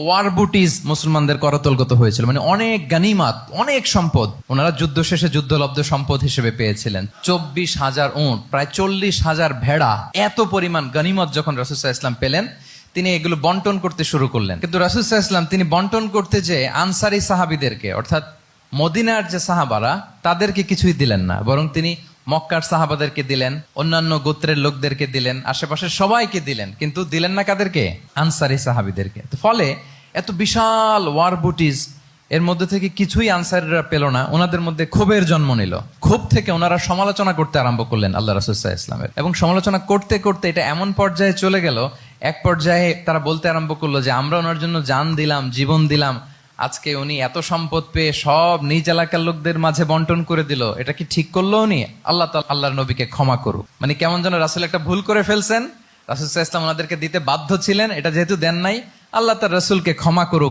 War বুটিজ মুসলমানদের করতলগত হয়েছিল, মানে অনেক গানিমাত, অনেক সম্পদ ওনারা যুদ্ধ শেষে যুদ্ধলব্ধ সম্পদ হিসেবে পেয়েছিলেন। 24,000 উট, প্রায় 40,000 ভেড়া, এত পরিমাণ গানিমত যখন রাসূল সাল্লাল্লাহু আলাইহি ওয়াসাল্লাম পেলেন, তিনি এগুলো বন্টন করতে শুরু করলেন। কিন্তু রাসূল সাল্লাল্লাহু আলাইহি ওয়াসাল্লাম তিনি বন্টন করতে যে আনসারী সাহাবীদেরকে, অর্থাৎ মদিনার যে সাহাবারা, তাদেরকে কিছুই দিলেন না, বরং তিনি মক্কার সাহাবাদেরকে দিলেন, অন্যান্য গোত্রের লোকদেরকে দিলেন, আশেপাশের সবাইকে দিলেন, কিন্তু দিলেন না কাদেরকে? আনসারী সাহাবীদেরকে। তো ফলে এত বিশাল ওয়ার বুটিজ, এর মধ্যে থেকে কিছুই আনসারীরা পেল না। ওনাদের মধ্যে ক্ষোভের জন্ম নিল। ক্ষোভ থেকে ওনারা সমালোচনা করতে আরম্ভ করলেন আল্লাহ রাসূল সাল্লাল্লাহু আলাইহি ওয়াসাল্লামের, এবং সমালোচনা করতে করতে এটা এমন পর্যায়ে চলে গেল, এক পর্যায়ে তারা বলতে আরম্ভ করলো যে আমরা ওনার জন্য জান দিলাম, জীবন দিলাম, আজকে উনি এত সম্পদ পেয়ে সব নিজ এলাকার লোকদের মাঝে বন্টন করে দিল, এটা কি ঠিক করলো উনি? আল্লাহ তাআলা আল্লাহর নবীকে ক্ষমা করুক। মানে কেমন যেন রাসূল একটা ভুল করে ফেলছেন, রাসূল সাল্লাল্লাহু আলাইহি ওয়াসাল্লাম ওনাদেরকে দিতে বাধ্য ছিলেন, এটা যেহেতু দেন নাই, আল্লাহ তার রাসূলকে ক্ষমা করুক।